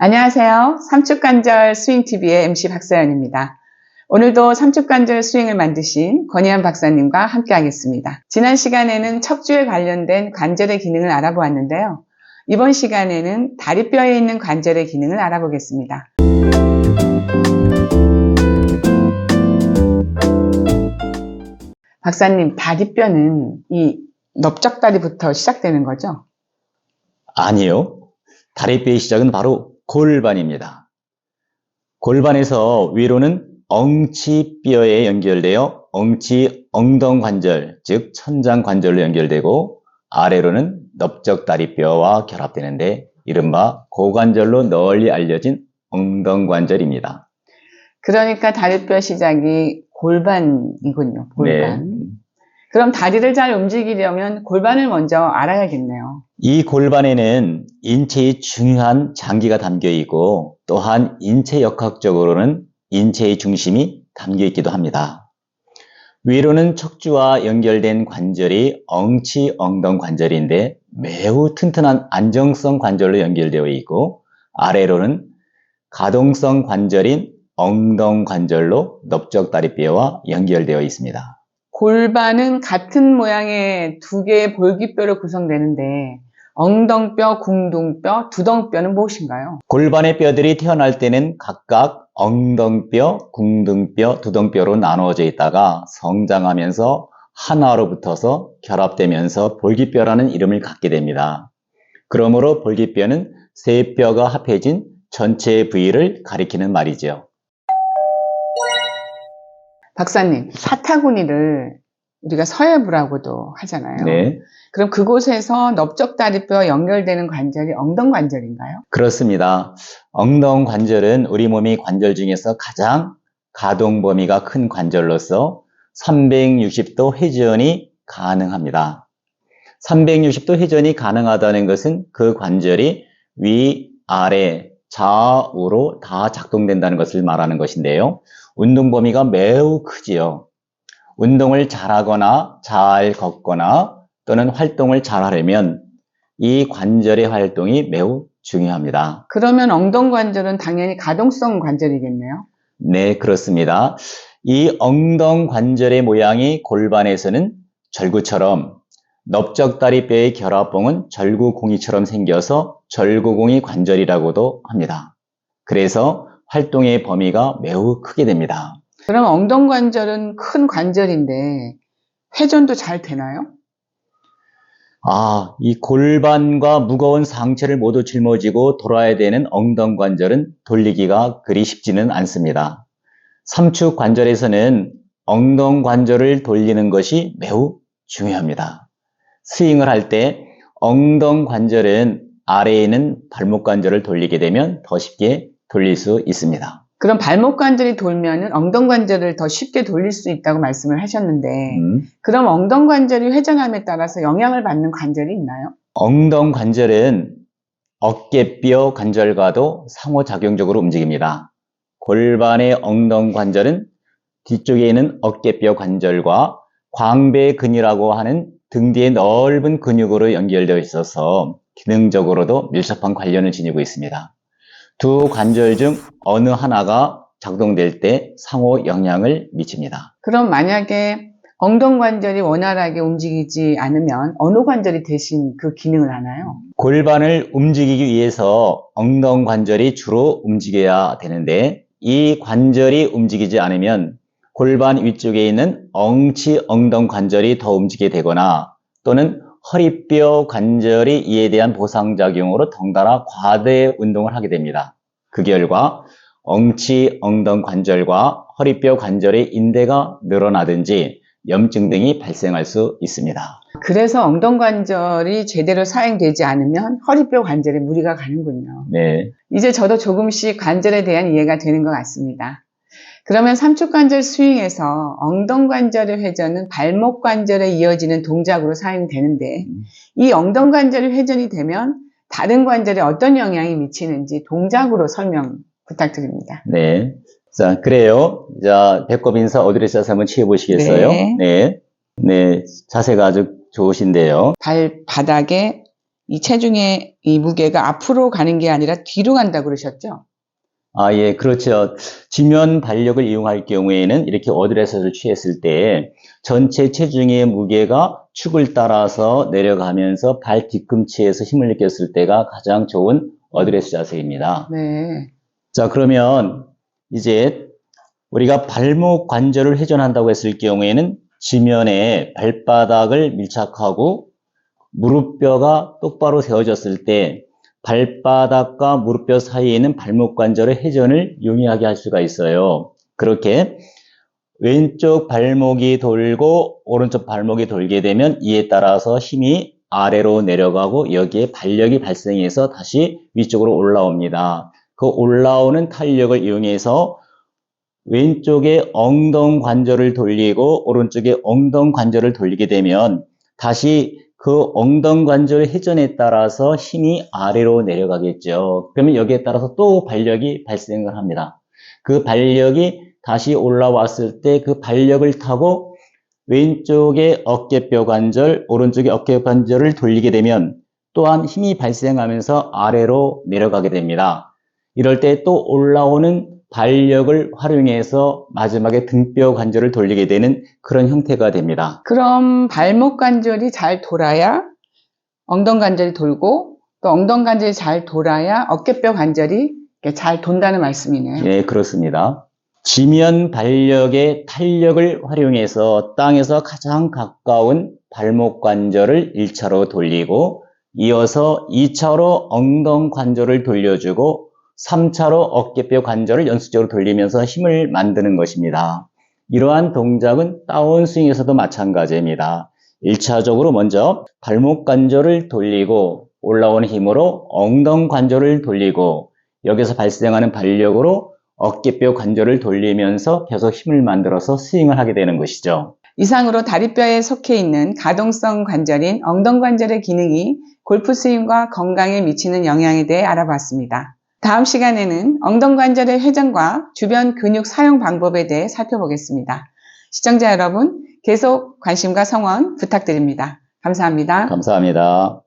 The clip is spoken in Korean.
안녕하세요. 삼축관절 스윙TV의 MC 박서연입니다. 오늘도 삼축관절 스윙을 만드신 권희안 박사님과 함께 하겠습니다. 지난 시간에는 척추에 관련된 관절의 기능을 알아보았는데요. 이번 시간에는 다리뼈에 있는 관절의 기능을 알아보겠습니다. 박사님, 다리뼈는 이 넓적다리부터 시작되는 거죠? 아니요. 다리뼈의 시작은 바로 골반입니다. 골반에서 위로는 엉치뼈에 연결되어 엉덩관절, 즉 천장관절로 연결되고, 아래로는 넓적다리뼈와 결합되는데 이른바 고관절로 널리 알려진 엉덩관절입니다. 그러니까 다리뼈 시작이 골반이군요. 골반. 네. 그럼 다리를 잘 움직이려면 골반을 먼저 알아야겠네요. 이 골반에는 인체의 중요한 장기가 담겨 있고, 또한 인체 역학적으로는 인체의 중심이 담겨 있기도 합니다. 위로는 척추와 연결된 관절이 엉덩관절인데 매우 튼튼한 안정성 관절로 연결되어 있고, 아래로는 가동성 관절인 엉덩관절로 넓적다리뼈와 연결되어 있습니다. 골반은 같은 모양의 두 개의 볼기뼈로 구성되는데 엉덩뼈, 궁둥뼈, 두덩뼈는 무엇인가요? 골반의 뼈들이 태어날 때는 각각 엉덩뼈, 궁둥뼈, 두덩뼈로 나누어져 있다가 성장하면서 하나로 붙어서 결합되면서 볼기뼈라는 이름을 갖게 됩니다. 그러므로 볼기뼈는 세 뼈가 합해진 전체 부위를 가리키는 말이죠. 박사님, 사타구니를 우리가 서해부라고도 하잖아요. 네, 그럼 그곳에서 넓적다리뼈와 연결되는 관절이 엉덩관절인가요? 그렇습니다. 엉덩관절은 우리 몸의 관절 중에서 가장 가동 범위가 큰 관절로서 360도 회전이 가능합니다. 360도 회전이 가능하다는 것은 그 관절이 위, 아래, 좌우로 다 작동된다는 것을 말하는 것인데요. 운동 범위가 매우 크지요. 운동을 잘하거나 잘 걷거나 또는 활동을 잘 하려면 이 관절의 활동이 매우 중요합니다. 그러면 엉덩관절은 당연히 가동성 관절이겠네요. 네, 그렇습니다. 이 엉덩관절의 모양이 골반에서는 절구처럼, 넓적다리뼈의 결합봉은 절구공이처럼 생겨서 절구공이 관절이라고도 합니다. 그래서 활동의 범위가 매우 크게 됩니다. 그럼 엉덩관절은 큰 관절인데 회전도 잘 되나요? 이 골반과 무거운 상체를 모두 짊어지고 돌아야 되는 엉덩관절은 돌리기가 그리 쉽지는 않습니다. 삼축관절에서는 엉덩관절을 돌리는 것이 매우 중요합니다. 스윙을 할 때 엉덩관절은 아래에 있는 발목관절을 돌리게 되면 더 쉽게 돌릴 수 있습니다. 그럼 발목관절이 돌면은 엉덩관절을 더 쉽게 돌릴 수 있다고 말씀을 하셨는데 그럼 엉덩관절이 회전함에 따라서 영향을 받는 관절이 있나요? 엉덩관절은 어깨뼈 관절과도 상호작용적으로 움직입니다. 골반의 엉덩관절은 뒤쪽에 있는 어깨뼈 관절과 광배근이라고 하는 등 뒤의 넓은 근육으로 연결되어 있어서 기능적으로도 밀접한 관련을 지니고 있습니다. 두 관절 중 어느 하나가 작동될 때 상호 영향을 미칩니다. 그럼 만약에 엉덩관절이 원활하게 움직이지 않으면 어느 관절이 대신 그 기능을 하나요? 골반을 움직이기 위해서 엉덩관절이 주로 움직여야 되는데 이 관절이 움직이지 않으면 골반 위쪽에 있는 엉덩관절이 더 움직이게 되거나 또는 허리뼈 관절이 이에 대한 보상작용으로 덩달아 과대 운동을 하게 됩니다. 그 결과 엉덩관절과 허리뼈 관절의 인대가 늘어나든지 염증 등이 발생할 수 있습니다. 그래서 엉덩관절이 제대로 사용되지 않으면 허리뼈 관절에 무리가 가는군요. 네. 이제 저도 조금씩 관절에 대한 이해가 되는 것 같습니다. 그러면 삼축관절 스윙에서 엉덩관절의 회전은 발목관절에 이어지는 동작으로 사용되는데 이 엉덩관절이 회전이 되면 다른 관절에 어떤 영향이 미치는지 동작으로 설명 부탁드립니다. 네. 자, 그래요. 자, 배꼽 인사 어드레스 한번 취해 보시겠어요? 네. 네. 네. 자세가 아주 좋으신데요. 발바닥에 이 체중의 이 무게가 앞으로 가는 게 아니라 뒤로 간다고 그러셨죠? 예, 그렇죠. 지면 발력을 이용할 경우에는 이렇게 어드레스를 취했을 때 전체 체중의 무게가 축을 따라서 내려가면서 발 뒤꿈치에서 힘을 느꼈을 때가 가장 좋은 어드레스 자세입니다. 네. 자, 그러면 이제 우리가 발목 관절을 회전한다고 했을 경우에는 지면에 발바닥을 밀착하고 무릎뼈가 똑바로 세워졌을 때 발바닥과 무릎뼈 사이에 있는 발목 관절의 회전을 용이하게 할 수가 있어요. 그렇게 왼쪽 발목이 돌고 오른쪽 발목이 돌게 되면 이에 따라서 힘이 아래로 내려가고 여기에 발력이 발생해서 다시 위쪽으로 올라옵니다. 그 올라오는 탄력을 이용해서 왼쪽에 엉덩 관절을 돌리고 오른쪽에 엉덩 관절을 돌리게 되면 다시 그 엉덩 관절의 회전에 따라서 힘이 아래로 내려가겠죠. 그러면 여기에 따라서 또 발력이 발생을 합니다. 그 발력이 다시 올라왔을 때 그 발력을 타고 왼쪽의 어깨뼈 관절, 오른쪽의 어깨 관절을 돌리게 되면 또한 힘이 발생하면서 아래로 내려가게 됩니다. 이럴 때 또 올라오는 발력을 활용해서 마지막에 등뼈 관절을 돌리게 되는 그런 형태가 됩니다. 그럼 발목 관절이 잘 돌아야 엉덩 관절이 돌고 또 엉덩 관절이 잘 돌아야 어깨뼈 관절이 이렇게 잘 돈다는 말씀이네요. 네, 그렇습니다. 지면 발력의 탄력을 활용해서 땅에서 가장 가까운 발목 관절을 1차로 돌리고 이어서 2차로 엉덩 관절을 돌려주고 3차로 어깨뼈 관절을 연속적으로 돌리면서 힘을 만드는 것입니다. 이러한 동작은 다운스윙에서도 마찬가지입니다. 1차적으로 먼저 발목 관절을 돌리고 올라오는 힘으로 엉덩 관절을 돌리고 여기서 발생하는 발력으로 어깨뼈 관절을 돌리면서 계속 힘을 만들어서 스윙을 하게 되는 것이죠. 이상으로 다리뼈에 속해 있는 가동성 관절인 엉덩 관절의 기능이 골프 스윙과 건강에 미치는 영향에 대해 알아봤습니다. 다음 시간에는 엉덩 관절의 회전과 주변 근육 사용 방법에 대해 살펴보겠습니다. 시청자 여러분, 계속 관심과 성원 부탁드립니다. 감사합니다. 감사합니다.